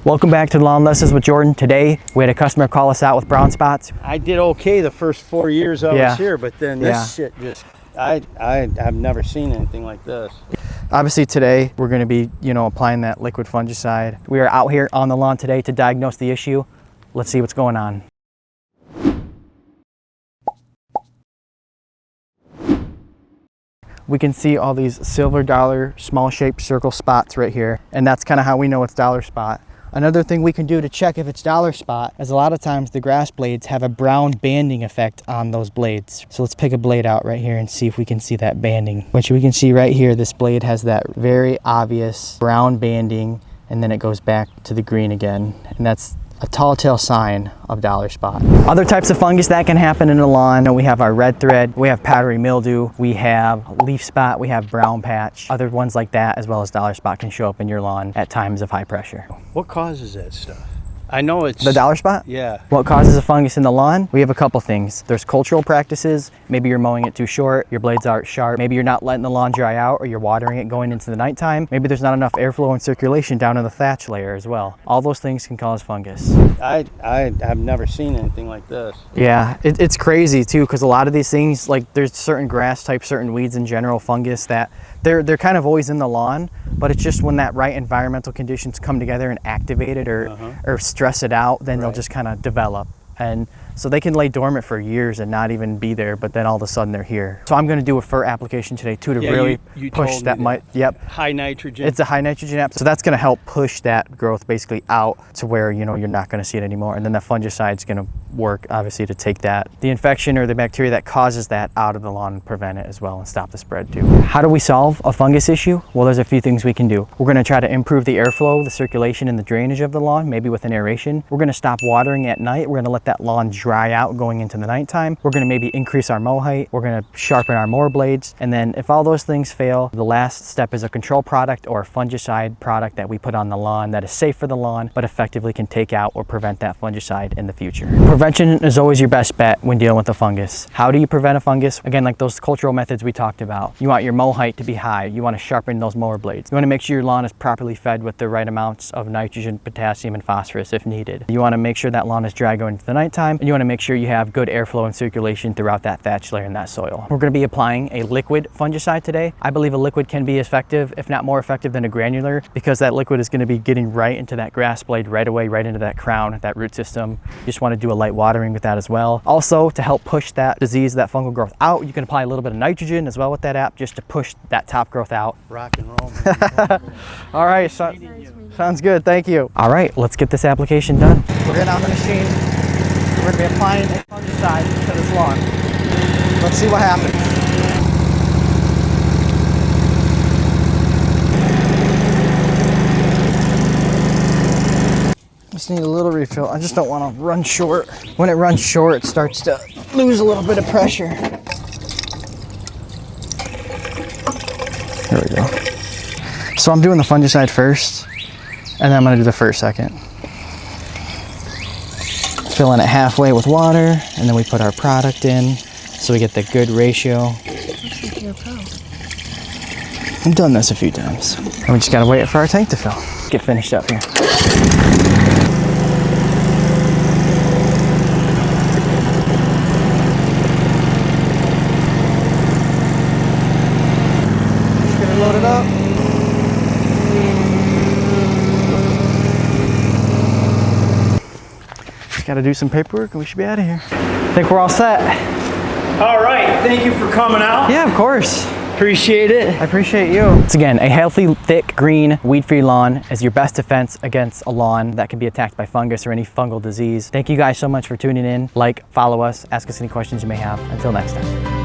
Welcome back to the Lawn Lessons with Jordan. Today, we had a customer call us out with brown spots. I did okay the first 4 years I was here, but then this shit just, I've never seen anything like this. Obviously today, we're gonna be, applying that liquid fungicide. We are out here on the lawn today to diagnose the issue. Let's see what's going on. We can see all these silver dollar small shaped circle spots right here, and that's kind of how we know it's dollar spot. Another thing we can do to check if it's dollar spot is a lot of times the grass blades have a brown banding effect on those blades. So let's pick a blade out right here and see if we can see that banding, which we can see right here. This blade has that very obvious brown banding, and then it goes back to the green again, and that's a tall tale sign of dollar spot. Other types of fungus that can happen in the lawn, we have our red thread, we have powdery mildew, we have leaf spot, we have brown patch. Other ones like that, as well as dollar spot, can show up in your lawn at times of high pressure. What causes that stuff? I know it's... The dollar spot? Yeah. What causes a fungus in the lawn? We have a couple things. There's cultural practices. Maybe you're mowing it too short, your blades aren't sharp. Maybe you're not letting the lawn dry out, or you're watering it going into the nighttime. Maybe there's not enough airflow and circulation down in the thatch layer as well. All those things can cause fungus. I've never seen anything like this. Yeah, it's crazy too, because a lot of these things, like there's certain grass types, certain weeds in general, fungus, that they're kind of always in the lawn, but it's just when that right environmental conditions come together and activate it or stress it out, then they'll just kind of develop. And so they can lay dormant for years and not even be there, but then all of a sudden they're here. So I'm going to do a fur application today too to really push that. High nitrogen. It's a high nitrogen app, so that's going to help push that growth basically out to where you're not going to see it anymore. And then the fungicide is going to work obviously to take the infection or the bacteria that causes that out of the lawn and prevent it as well and stop the spread too. How do we solve a fungus issue? Well, there's a few things we can do. We're going to try to improve the airflow, the circulation, and the drainage of the lawn, maybe with an aeration. We're going to stop watering at night. We're going to let that lawn dry out going into the nighttime. We're going to maybe increase our mow height. We're going to sharpen our mower blades. And then if all those things fail, the last step is a control product or a fungicide product that we put on the lawn that is safe for the lawn, but effectively can take out or prevent that fungicide in the future. Prevention is always your best bet when dealing with a fungus. How do you prevent a fungus? Again, like those cultural methods we talked about. You want your mow height to be high. You want to sharpen those mower blades. You want to make sure your lawn is properly fed with the right amounts of nitrogen, potassium, and phosphorus if needed. You want to make sure that lawn is dry going into the nighttime, and you want to make sure you have good airflow and circulation throughout that thatch layer and that soil. We're going to be applying a liquid fungicide today. I believe a liquid can be effective, if not more effective than a granular, because that liquid is going to be getting right into that grass blade right away, right into that crown, that root system. You just want to do a light watering with that as well. Also, to help push that disease, that fungal growth out, you can apply a little bit of nitrogen as well with that app just to push that top growth out. Rock and roll. All right, sounds good. Thank you. All right, let's get this application done. We're going out the machine. We're going to be applying a fungicide to this lawn. Let's see what happens. Just need a little refill. I just don't want to run short. When it runs short, it starts to lose a little bit of pressure. There we go. So I'm doing the fungicide first, and then I'm going to do the first second. Filling it halfway with water, and then we put our product in so we get the good ratio. I've done this a few times. And we just got to wait for our tank to fill. Get finished up here. Load it up. Just gotta do some paperwork and we should be out of here. I think we're all set. All right, thank you for coming out. Yeah, of course. Appreciate it. I appreciate you. Once again, a healthy, thick, green, weed-free lawn is your best defense against a lawn that can be attacked by fungus or any fungal disease. Thank you guys so much for tuning in. Like, follow us, ask us any questions you may have. Until next time.